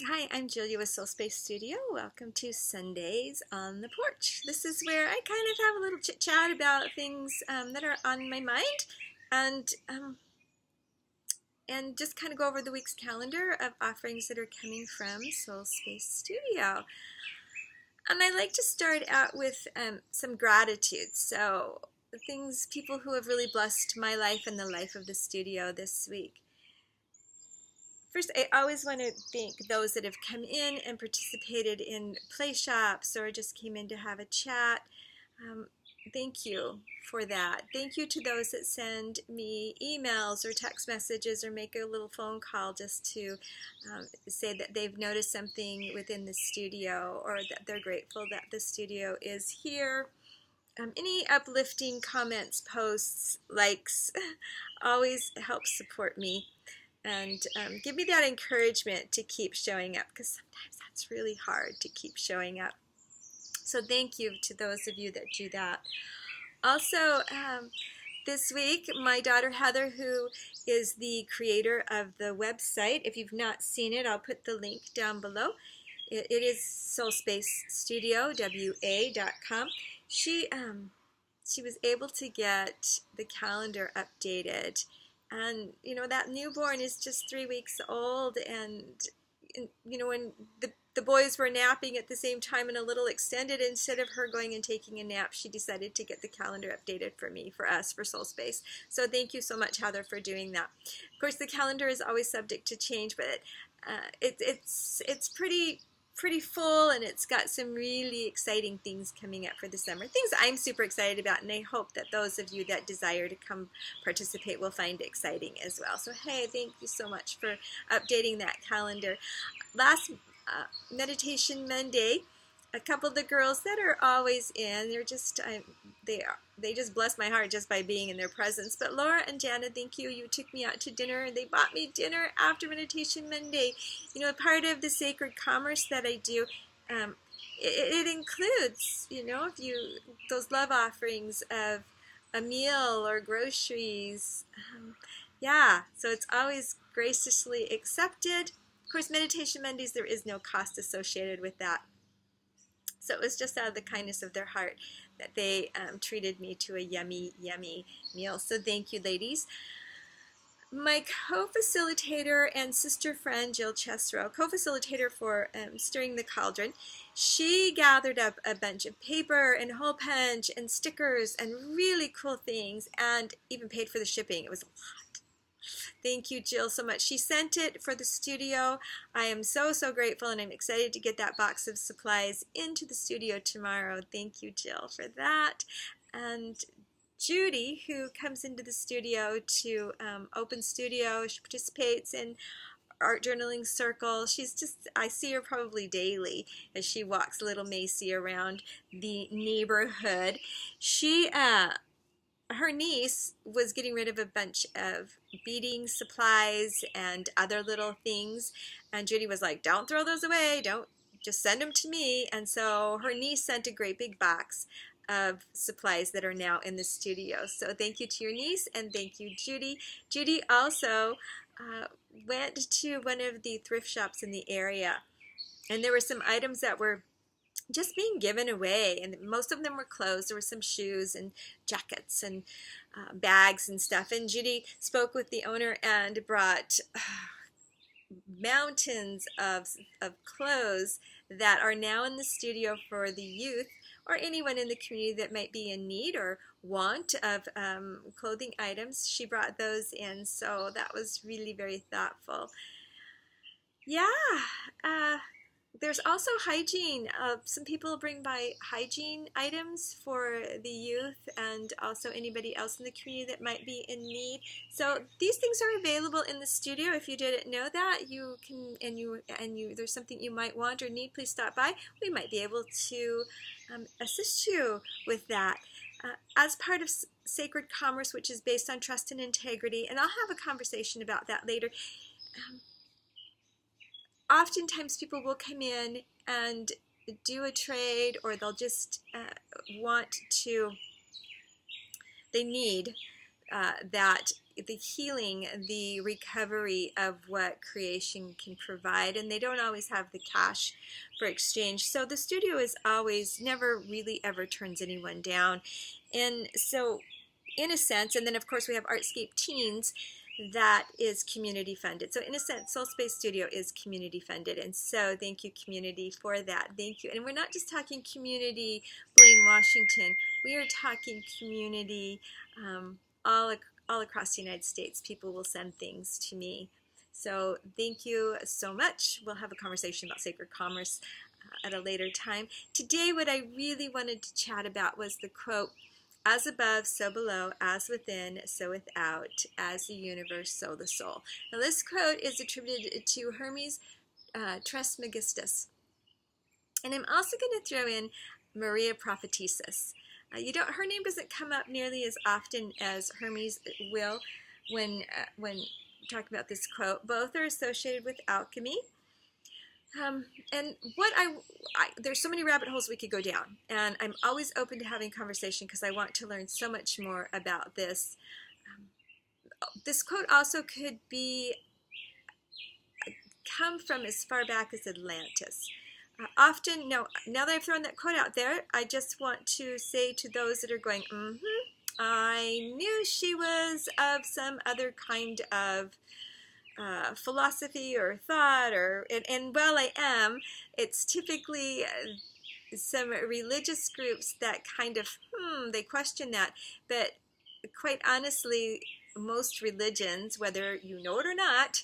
Hi, I'm Julia with Soul Space Studio. Welcome to Sundays on the Porch. This is where I kind of have a little chit chat about things that are on my mind, and and just kind of go over the week's calendar of offerings that are coming from Soul Space Studio. And I like to start out with some gratitude. So people who have really blessed my life and the life of the studio this week. First, I always want to thank those that have come in and participated in play shops or just came in to have a chat. Thank you for that. Thank you to those that send me emails or text messages or make a little phone call just to say that they've noticed something within the studio or that they're grateful that the studio is here. Any uplifting comments, posts, likes always help support me. And give me that encouragement to keep showing up, because sometimes that's really hard to keep showing up. So thank you to those of you that do that. Also, this week, my daughter Heather, who is the creator of the website, if you've not seen it, I'll put the link down below. It is soulspacestudio.com. She was able to get the calendar updated. And, you know, that newborn is just 3 weeks old, and you know, when the boys were napping at the same time and a little extended, instead of her going and taking a nap, she decided to get the calendar updated for us, for Soul Space. So thank you so much, Heather, for doing that. Of course, the calendar is always subject to change, but it's pretty full, and it's got some really exciting things coming up for the summer. Things I'm super excited about, and I hope that those of you that desire to come participate will find it exciting as well. So hey, thank you so much for updating that calendar. Last Meditation Monday, a couple of the girls that are always in, they just bless my heart just by being in their presence. But Laura and Jana, thank you. You took me out to dinner, and they bought me dinner after Meditation Monday. You know, part of the sacred commerce that I do, it includes, you know, those love offerings of a meal or groceries. Yeah, so it's always graciously accepted. Of course, Meditation Mondays, there is no cost associated with that. So it was just out of the kindness of their heart that they treated me to a yummy, yummy meal. So thank you, ladies. My co-facilitator and sister friend, Jill Chesrow, co-facilitator for Stirring the Cauldron, she gathered up a bunch of paper and hole punch and stickers and really cool things, and even paid for the shipping. It was a lot. Thank you, Jill, so much. She sent it for the studio. I am so grateful, and I'm excited to get that box of supplies into the studio tomorrow. Thank you, Jill, for that. And Judy, who comes into the studio to open studio, she participates in art journaling circle. I see her probably daily as she walks little Macy around the neighborhood. Her niece was getting rid of a bunch of beading supplies and other little things, and Judy was like, don't throw those away, don't, just send them to me. And so her niece sent a great big box of supplies that are now in the studio. So thank you to your niece, and thank you, Judy. Judy also went to one of the thrift shops in the area, and there were some items that were just being given away, and most of them were clothes. There were some shoes and jackets and bags and stuff, and Judy spoke with the owner and brought mountains of clothes that are now in the studio for the youth or anyone in the community that might be in need or want of clothing items. She brought those in, so that was really very thoughtful. Yeah, there's also hygiene. Some people bring by hygiene items for the youth and also anybody else in the community that might be in need. So these things are available in the studio. If you didn't know that, you can, and there's something you might want or need, please stop by. We might be able to assist you with that. As part of Sacred Commerce, which is based on trust and integrity, and I'll have a conversation about that later. Oftentimes people will come in and do a trade, or they'll just they need that the healing, the recovery of what creation can provide, and they don't always have the cash for exchange. So the studio is always, never really ever turns anyone down. And so in a sense, and then of course we have Artscape Teens, that is community funded. So in a sense, Soul Space Studio is community funded, and so thank you, community, for that. Thank you. And we're not just talking community Blaine, Washington. We are talking community all across the United States. People will send things to me. So thank you so much. We'll have a conversation about sacred commerce at a later time. Today, what I really wanted to chat about was the quote, "As above, so below, as within, so without, as the universe, so the soul." Now this quote is attributed to Hermes Trismegistus. And I'm also going to throw in Maria Prophetesses. Her name doesn't come up nearly as often as Hermes will when talking about this quote. Both are associated with alchemy. And what there's so many rabbit holes we could go down, and I'm always open to having conversation because I want to learn so much more about this. This quote also could come from as far back as Atlantis. Often, now that I've thrown that quote out there, I just want to say to those that are going, I knew she was of some other kind of philosophy or thought, and well, I am. It's typically some religious groups that kind of they question that, but quite honestly, most religions, whether you know it or not,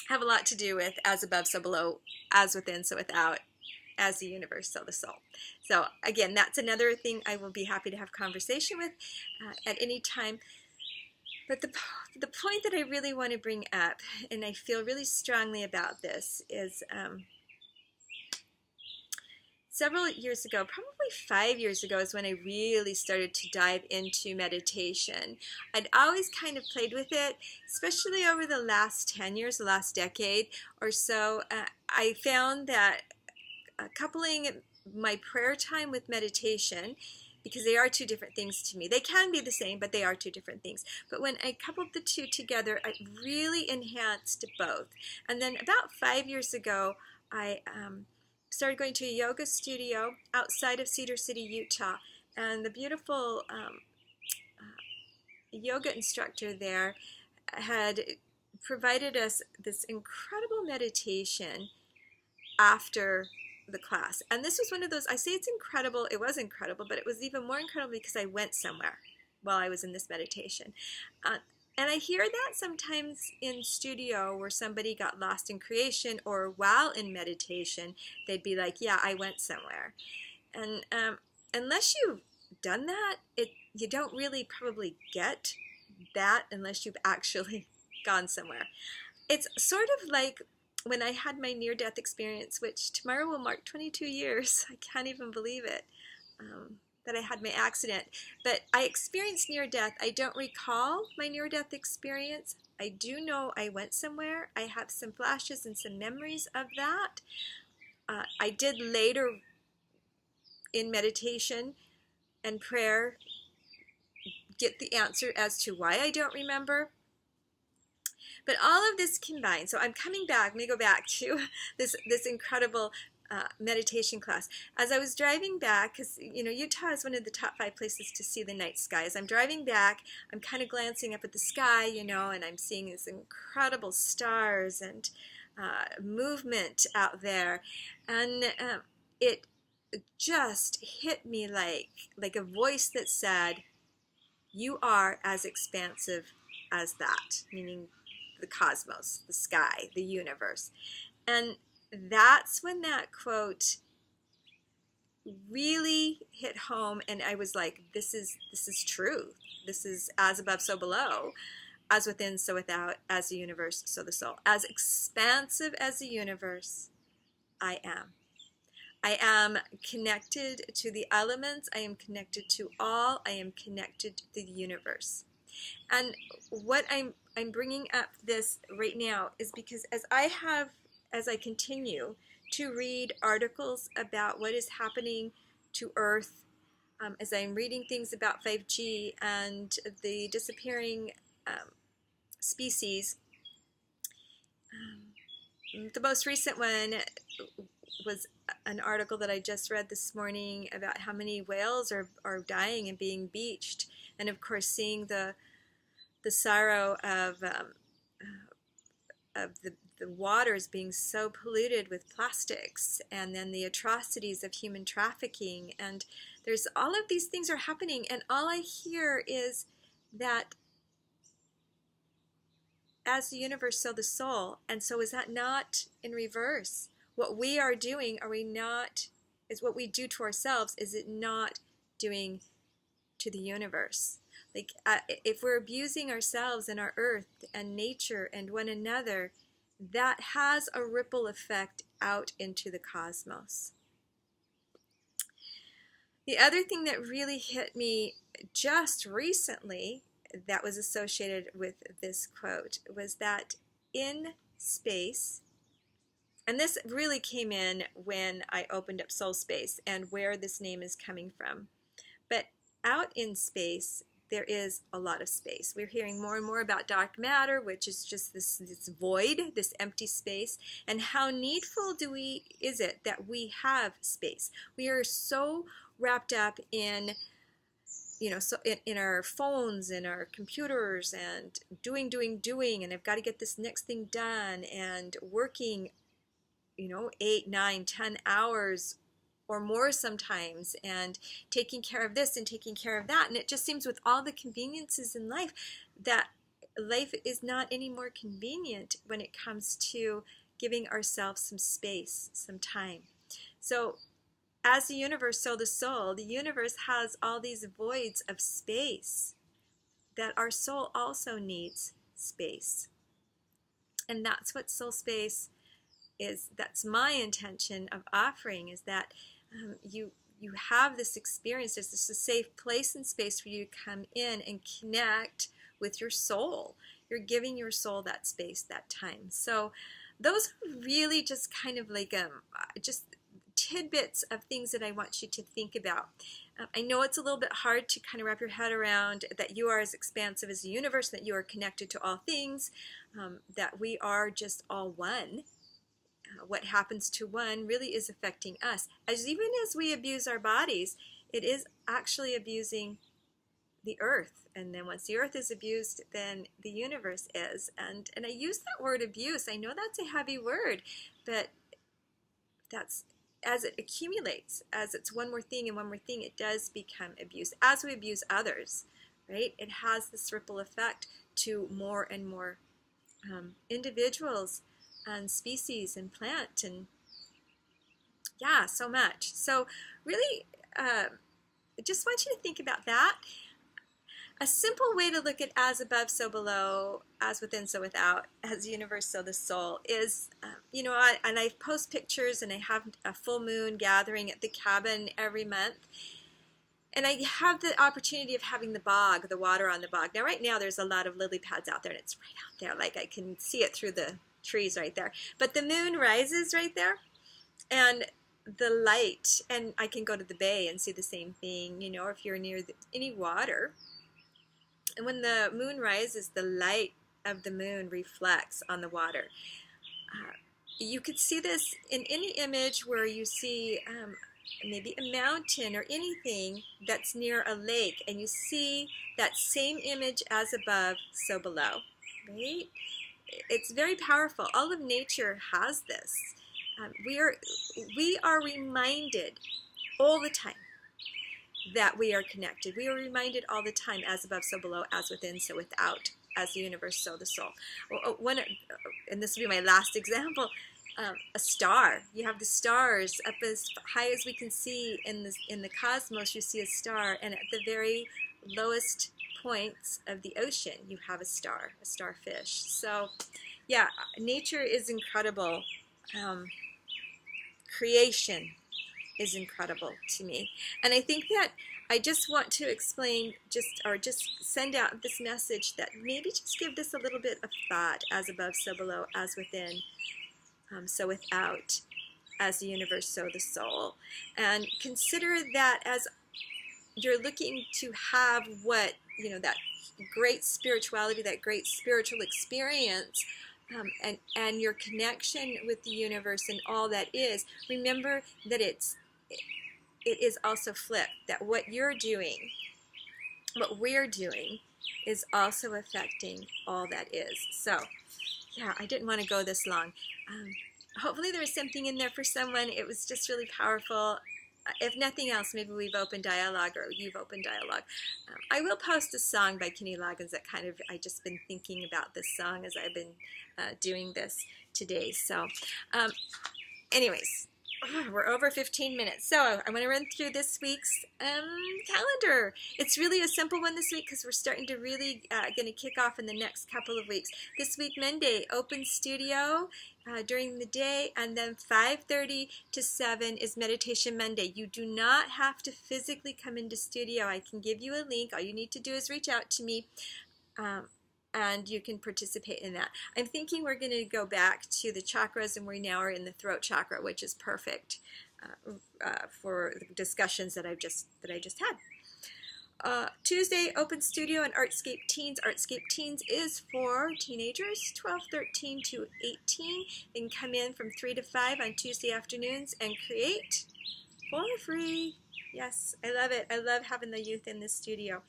have a lot to do with as above, so below, as within, so without, as the universe, so the soul. So again, that's another thing I will be happy to have conversation with at any time. But the point that I really want to bring up, and I feel really strongly about this, is several years ago, probably 5 years ago, is when I really started to dive into meditation. I'd always kind of played with it, especially over the last 10 years, the last decade or so. I found that coupling my prayer time with meditation, because they are two different things to me. They can be the same, but they are two different things. But when I coupled the two together, I really enhanced both. And then about 5 years ago, I started going to a yoga studio outside of Cedar City, Utah. And the beautiful yoga instructor there had provided us this incredible meditation after the class. And this was one of those, I say it's incredible, it was incredible, but it was even more incredible because I went somewhere while I was in this meditation. And I hear that sometimes in studio where somebody got lost in creation, or while in meditation, they'd be like, yeah, I went somewhere. And unless you've done that, you don't really probably get that unless you've actually gone somewhere. It's sort of like when I had my near-death experience, which tomorrow will mark 22 years. I can't even believe it, that I had my accident. But I experienced near-death. I don't recall my near-death experience. I do know I went somewhere. I have some flashes and some memories of that. I did later, in meditation and prayer, get the answer as to why I don't remember. But all of this combined, so I'm coming back, let me go back to this incredible meditation class. As I was driving back, because Utah is one of the top 5 places to see the night sky. As I'm driving back, I'm kind of glancing up at the sky, and I'm seeing these incredible stars and movement out there. And it just hit me like a voice that said, you are as expansive as that, meaning the cosmos, the sky, the universe. And that's when that quote really hit home, and I was like, this is true. This is as above, so below, as within, so without, as the universe, so the soul. As expansive as the universe, I am. I am connected to the elements. I am connected to all. I am connected to the universe. And what I'm bringing up this right now is because as I continue to read articles about what is happening to Earth, as I'm reading things about 5G and the disappearing species. The most recent one was an article that I just read this morning about how many whales are dying and being beached, and of course seeing the sorrow of the waters being so polluted with plastics, and then the atrocities of human trafficking. And there's all of these things are happening, and all I hear is that as the universe, so the soul. And so is that not in reverse? What we are doing, are we not, is what we do to ourselves, is it not doing to the universe? Like, if we're abusing ourselves and our earth and nature and one another, that has a ripple effect out into the cosmos. The other thing that really hit me just recently that was associated with this quote was that in space, and this really came in when I opened up Soul Space and where this name is coming from, but out in space there is a lot of space. We're hearing more and more about dark matter, which is just this void, this empty space, and how needful is it that we have space. We are so wrapped up in, so in our phones, in our computers, and doing, and I've got to get this next thing done, and working, 8, 9, 10 hours or more sometimes, and taking care of this and taking care of that. And it just seems with all the conveniences in life that life is not any more convenient when it comes to giving ourselves some space, some time. So as the universe, so the soul, the universe has all these voids of space that our soul also needs space. And that's what Soul Space is. That's my intention of offering, is that you have this experience. There's this a safe place and space for you to come in and connect with your soul. You're giving your soul that space, that time. So those are really just kind of like just tidbits of things that I want you to think about. I know it's a little bit hard to kind of wrap your head around that you are as expansive as the universe, that you are connected to all things, that we are just all one. What happens to one really is affecting us. Even as we abuse our bodies, it is actually abusing the earth. And then once the earth is abused, then the universe is. And I use that word abuse. I know that's a heavy word, but that's, as it accumulates, as it's one more thing and one more thing, it does become abuse. As we abuse others, right, it has this ripple effect to more and more individuals and species and plant, and yeah, so much. So really, I just want you to think about that. A simple way to look at as above, so below, as within, so without, as the universe, so the soul, is, and I post pictures, and I have a full moon gathering at the cabin every month. And I have the opportunity of having the water on the bog. Now, right now, there's a lot of lily pads out there, and it's right out there. Like, I can see it through the trees right there. But the moon rises right there, and the light, and I can go to the bay and see the same thing, if you're near any water. And when the moon rises, the light of the moon reflects on the water. You could see this in any image where you see maybe a mountain or anything that's near a lake, and you see that same image as above, so below, right? It's very powerful. All of nature has this. We are reminded all the time that we are connected. We are reminded all the time, as above, so below, as within, so without, as the universe, so the soul. And this will be my last example. A star. You have the stars up as high as we can see in the cosmos. You see a star, and at the very lowest points of the ocean, you have a starfish. So, yeah, nature is incredible. Creation is incredible to me, and I think that I just want to explain, just send out this message that maybe just give this a little bit of thought, as above, so below, as within, so without, as the universe, so the soul, and consider that as you're looking to have what, that great spirituality, that great spiritual experience, and your connection with the universe and all that is, remember that it is also flipped, that what you're doing, what we're doing, is also affecting all that is. So, yeah, I didn't want to go this long. Hopefully there was something in there for someone. It was just really powerful. If nothing else, maybe we've opened dialogue, or you've opened dialogue. I will post a song by Kenny Loggins that I just been thinking about this song as I've been doing this today. So, anyways, we're over 15 minutes. So I'm going to run through this week's calendar. It's really a simple one this week because we're starting to really going to kick off in the next couple of weeks. This week, Monday, open studio during the day, and then 5:30 to 7 is Meditation Monday. You do not have to physically come into studio. I can give you a link. All you need to do is reach out to me. And you can participate in that. I'm thinking we're going to go back to the chakras, and we now are in the throat chakra, which is perfect for the discussions that I just had. Tuesday, Open Studio and Artscape Teens. Artscape Teens is for teenagers, 12, 13 to 18. They can come in from 3 to 5 on Tuesday afternoons and create for free. Yes, I love it. I love having the youth in the studio.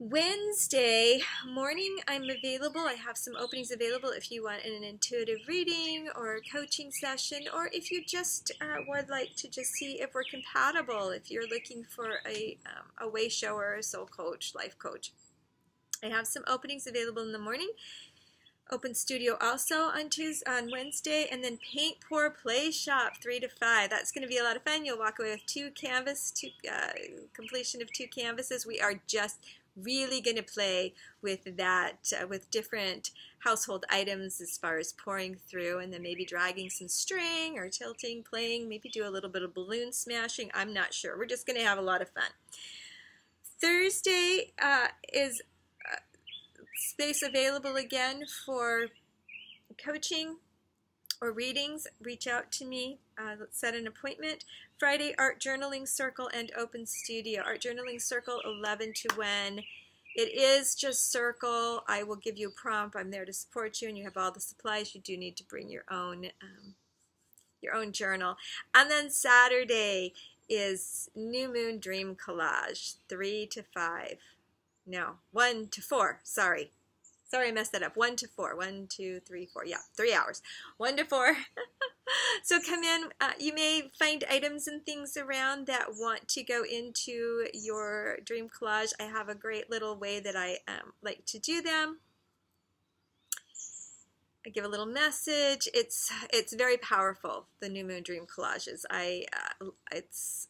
Wednesday morning, I'm available. I have some openings available if you want an intuitive reading or a coaching session, or if you just would like to just see if we're compatible, if you're looking for a way shower, a soul coach, life coach. I have some openings available in the morning. Open studio also on Wednesday, and then Paint, Pour, Play Shop 3 to 5. That's going to be a lot of fun. You'll walk away with completion of 2 canvases. We are just really going to play with that, with different household items as far as pouring through, and then maybe dragging some string or tilting, playing, maybe do a little bit of balloon smashing. I'm not sure. We're just going to have a lot of fun. Thursday is space available again for coaching or readings. Reach out to me. Let's set an appointment. Friday, Art Journaling Circle and Open Studio. Art Journaling Circle, 11 to 1. It is just circle. I will give you a prompt. I'm there to support you, and you have all the supplies. You do need to bring your own journal. And then Saturday is New Moon Dream Collage, 3 to 5. No, 1 to 4. Sorry, I messed that up. 1 to 4. 1, 2, 3, 4. Yeah, 3 hours. 1 to 4. So come in. You may find items and things around that want to go into your dream collage. I have a great little way that I like to do them. I give a little message. It's very powerful, the New Moon Dream Collages. It's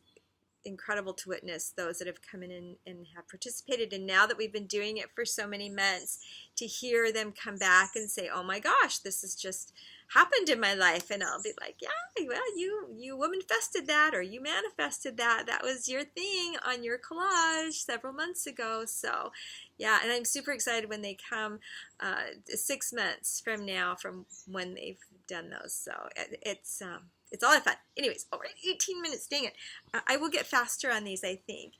incredible to witness those that have come in and have participated, and now that we've been doing it for so many months, to hear them come back and say, oh my gosh, this has just happened in my life, and I'll be like, yeah, well, you womanifested that, or you manifested that. That was your thing on your collage several months ago. So yeah, and I'm super excited when they come 6 months from now from when they've done those. So it's a lot of fun. Anyways, over 18 minutes, dang it. I will get faster on these, I think.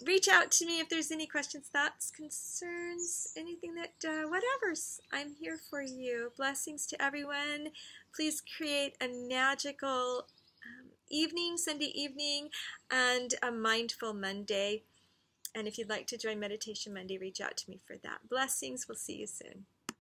Reach out to me if there's any questions, thoughts, concerns, anything that, whatever's. I'm here for you. Blessings to everyone. Please create a magical evening, Sunday evening, and a mindful Monday. And if you'd like to join Meditation Monday, reach out to me for that. Blessings. We'll see you soon.